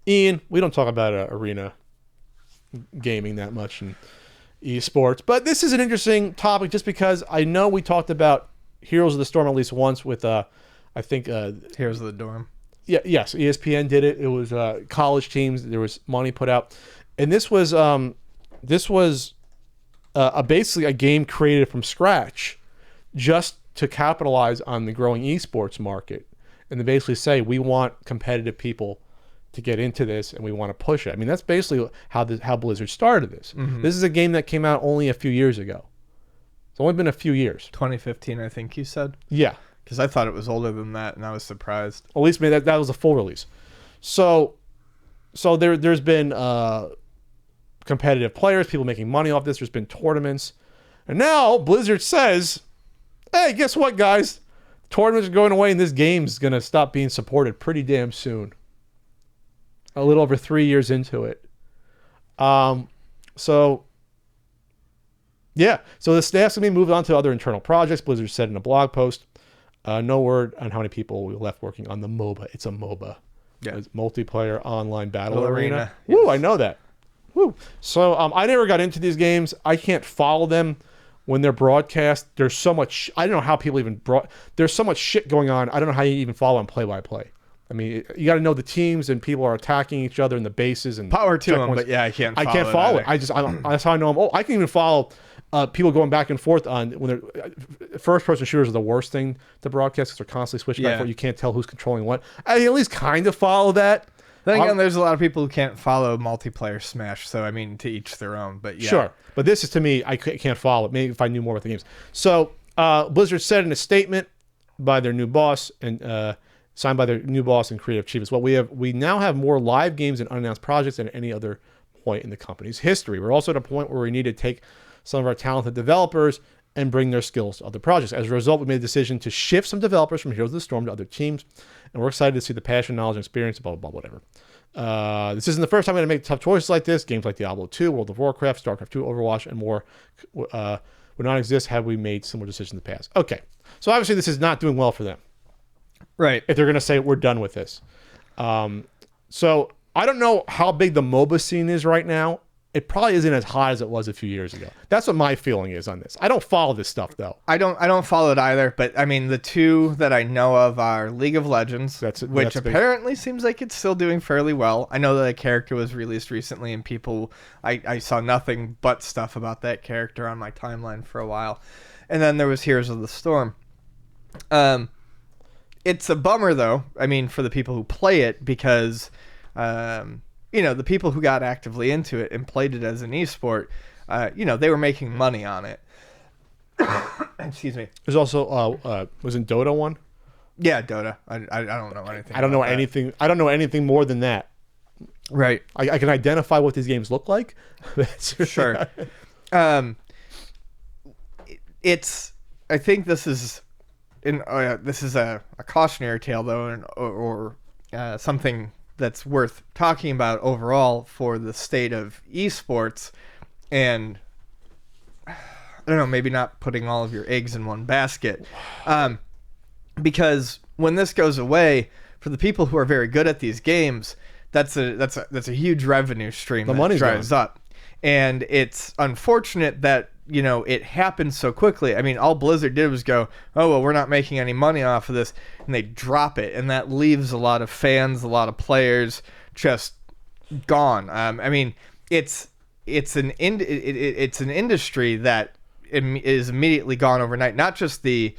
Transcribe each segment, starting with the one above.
Ian, we don't talk about arena gaming that much in esports, but this is an interesting topic just because I know we talked about Heroes of the Storm at least once with I think Heroes of the Dorm. Yeah, yes, ESPN did it. It was college teams. There was money put out, and this was basically a game created from scratch, just to capitalize on the growing esports market, and to basically say we want competitive people to get into this and we want to push it. I mean, that's basically how Blizzard started this. Mm-hmm. This is a game that came out only a few years ago. It's only been a few years. 2015, I think you said. Yeah. Because I thought it was older than that, and I was surprised. At least maybe that was a full release. So there's been competitive players, people making money off this. There's been tournaments. And now Blizzard says, hey, guess what, guys? Tournaments are going away, and this game's going to stop being supported pretty damn soon. A little over 3 years into it. So the staff's going to be moved on to other internal projects. Blizzard said in a blog post. No word on how many people we left working on the MOBA. It's a MOBA. Yeah. It's multiplayer online battle arena. Yes. Woo, I know that. Woo. So I never got into these games. I can't follow them when they're broadcast. There's so much. I don't know how people even there's so much shit going on. I don't know how you even follow them play by play. I mean, you got to know the teams and people are attacking each other in the bases and power to them. But yeah, I can't follow it. That's how I know them. Oh, I can even follow people going back and forth on when they're first-person shooters are the worst thing to broadcast because they're constantly switching back and forth. You can't tell who's controlling what. I at least kind of follow that. Then again, there's a lot of people who can't follow multiplayer Smash, so I mean, to each their own. But yeah, sure. But this is to me, I can't follow it. Maybe if I knew more about the games. So Blizzard said in a statement by their new boss and signed by their new boss and creative chief as well. We now have more live games and unannounced projects than at any other point in the company's history. We're also at a point where we need to take some of our talented developers and bring their skills to other projects. As a result, we made a decision to shift some developers from Heroes of the Storm to other teams, and we're excited to see the passion, knowledge, and experience, blah, blah, blah, whatever. This isn't the first time we're going to make tough choices like this. Games like Diablo 2, World of Warcraft, StarCraft 2, Overwatch, and more would not exist had we made similar decisions in the past. Okay, so obviously this is not doing well for them. Right. If they're going to say, we're done with this. So I don't know how big the MOBA scene is right now. It probably isn't as hot as it was a few years ago. That's what my feeling is on this. I don't follow this stuff though. I don't follow it either. But I mean, the two that I know of are League of Legends, which apparently seems like it's still doing fairly well. I know that a character was released recently, and I saw nothing but stuff about that character on my timeline for a while. And then there was Heroes of the Storm. It's a bummer though. I mean, for the people who play it, because the people who got actively into it and played it as an esport, they were making money on it. Excuse me. There's also wasn't Dota one? Yeah, Dota. I don't know anything. I don't know anything. I don't know anything more than that. Right. I can identify what these games look like. Sure. I think this is a cautionary tale though, or something that's worth talking about overall for the state of esports, and I don't know, maybe not putting all of your eggs in one basket, because when this goes away, for the people who are very good at these games, that's a huge revenue stream. The money dries up, and it's unfortunate that it happened so quickly. I mean, all Blizzard did was go, oh, well, we're not making any money off of this, and they drop it, and that leaves a lot of fans, a lot of players just gone. I mean, it's an industry that is immediately gone overnight. Not just the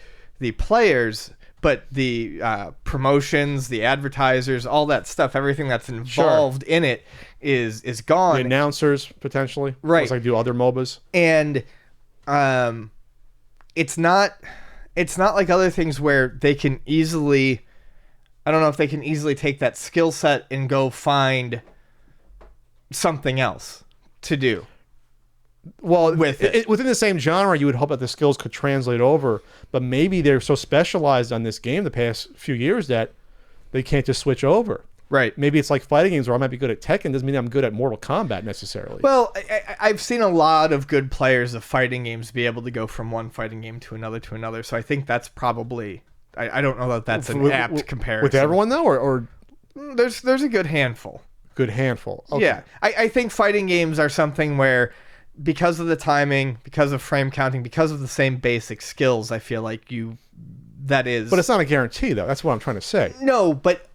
players, but the promotions, the advertisers, all that stuff, everything that's involved in it is gone. The announcers, potentially. Right. Just like do other MOBAs. And it's not like other things where they can easily, I don't know if they can easily take that skill set and go find something else to do. Well, within the same genre, you would hope that the skills could translate over, but maybe they're so specialized on this game the past few years that they can't just switch over. Right. Maybe it's like fighting games where I might be good at Tekken doesn't mean I'm good at Mortal Kombat necessarily. Well, I've seen a lot of good players of fighting games be able to go from one fighting game to another. So I think that's probably, I don't know that that's an apt comparison. With everyone though, or there's a good handful. good handful. Okay. Yeah, I think fighting games are something where, because of the timing, because of frame counting, because of the same basic skills, I feel like that is. But it's not a guarantee, though. That's what I'm trying to say. No, but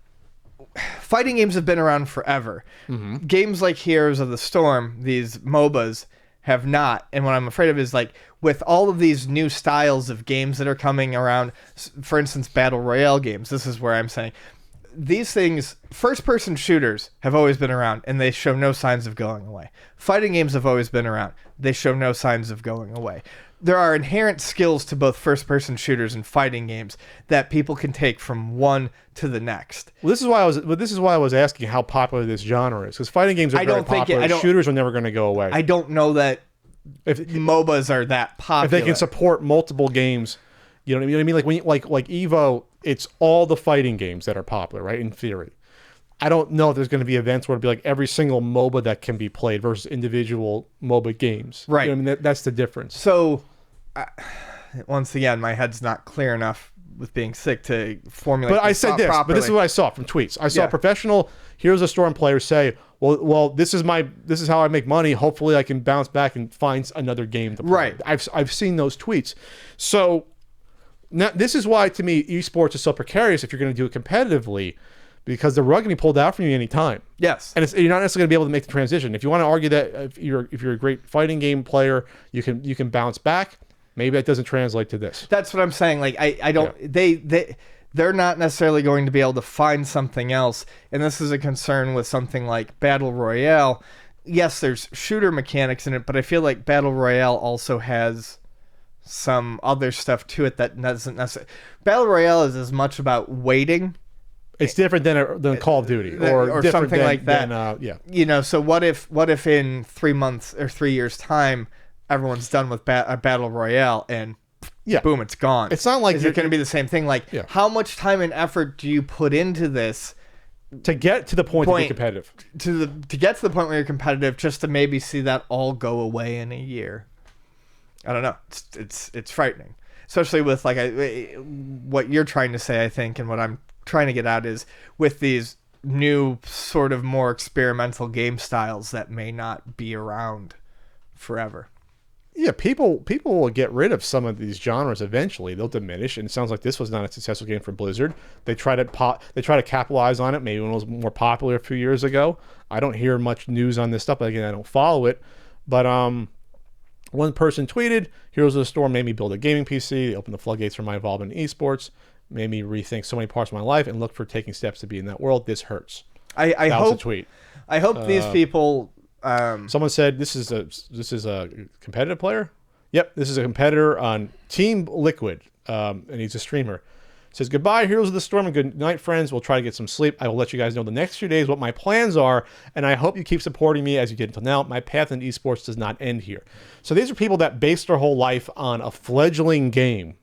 fighting games have been around forever. Mm-hmm. Games like Heroes of the Storm, these MOBAs, have not. And what I'm afraid of is, like, with all of these new styles of games that are coming around, for instance, Battle Royale games, this is where I'm saying, these things, first-person shooters have always been around, and they show no signs of going away. Fighting games have always been around. They show no signs of going away. There are inherent skills to both first-person shooters and fighting games that people can take from one to the next. Well, this is why I was asking how popular this genre is, because fighting games are very popular. Shooters are never going to go away. I don't know that if MOBAs are that popular. If they can support multiple games, you know what I mean? Like when like Evo, it's all the fighting games that are popular, right? In theory. I don't know if there's going to be events where it'll be like every single MOBA that can be played versus individual MOBA games. Right. You know what I mean? That's the difference. So, once again, my head's not clear enough with being sick to formulate. But I said this. Properly. But this is what I saw from tweets. I saw professional Heroes of the Storm players say, "Well, this is how I make money. Hopefully, I can bounce back and find another game to play." Right. I've seen those tweets. So now this is why, to me, esports is so precarious if you're going to do it competitively, because the rug can be pulled out from you anytime. Yes. And you're not necessarily going to be able to make the transition. If you want to argue that if you're a great fighting game player, you can bounce back. Maybe that doesn't translate to this. That's what I'm saying. Like I don't. Yeah. They're not necessarily going to be able to find something else. And this is a concern with something like Battle Royale. Yes, there's shooter mechanics in it, but I feel like Battle Royale also has some other stuff to it that doesn't necessarily. Battle Royale is as much about waiting. It's different than Call of Duty or something like that. Yeah. You know, so what if in 3 months or 3 years time, everyone's done with a Battle Royale and boom, it's gone. It's not like is it going to be the same thing? Like, how much time and effort do you put into this to get to the point to be competitive? To get to the point where you're competitive, just to maybe see that all go away in a year. I don't know. It's frightening, especially with what you're trying to say, I think, and what I'm trying to get at is with these new sort of more experimental game styles that may not be around forever. Yeah, people will get rid of some of these genres eventually. They'll diminish, and it sounds like this was not a successful game for Blizzard. They try to capitalize on it. Maybe when it was more popular a few years ago. I don't hear much news on this stuff, but again, I don't follow it. But one person tweeted, "Heroes of the Storm made me build a gaming PC. They opened the floodgates for my involvement in esports. Made me rethink so many parts of my life and look for taking steps to be in that world. This hurts." I hope was a tweet. I hope these people. Someone said this is a competitive player. Yep, this is a competitor on Team Liquid, and he's a streamer. Says, "Goodbye, Heroes of the Storm, and good night, friends. We'll try to get some sleep. I will let you guys know the next few days what my plans are, and I hope you keep supporting me as you did until now. My path in esports does not end here." So these are people that based their whole life on a fledgling game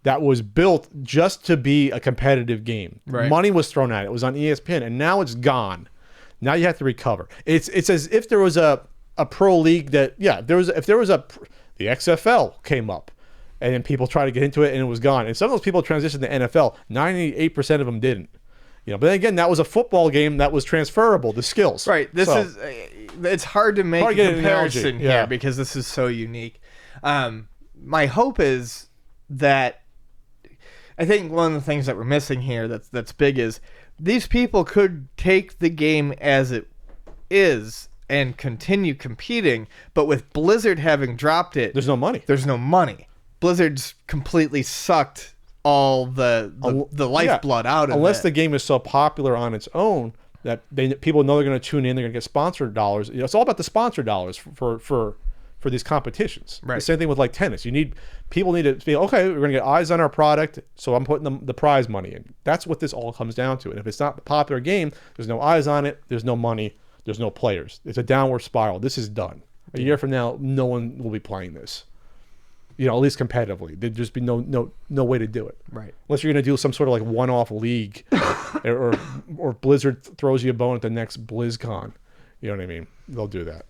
that was built just to be a competitive game. Right. Money was thrown at it. It was on ESPN, and now it's gone. Now you have to recover. It's as if there was a pro league that the XFL came up, and then people tried to get into it, and it was gone. And some of those people transitioned to NFL. 98% of them didn't. But then again, that was a football game that was transferable. The skills. Right. It's hard to make a comparison here because this is so unique. My hope is that I think one of the things that we're missing here that's big is these people could take the game as it is and continue competing, but with Blizzard having dropped it, there's no money. Blizzard's completely sucked all the lifeblood out of it. Unless the game is so popular on its own that people know they're going to tune in, they're going to get sponsored dollars. It's all about the sponsor dollars for these competitions. Right. The same thing with like tennis. People need to be, okay, we're going to get eyes on our product, so I'm putting the prize money in. That's what this all comes down to. And if it's not a popular game, there's no eyes on it, there's no money, there's no players. It's a downward spiral. This is done. A year from now, no one will be playing this. At least competitively. There'd just be no way to do it. Right. Unless you're going to do some sort of like one-off league or Blizzard throws you a bone at the next BlizzCon. You know what I mean? They'll do that.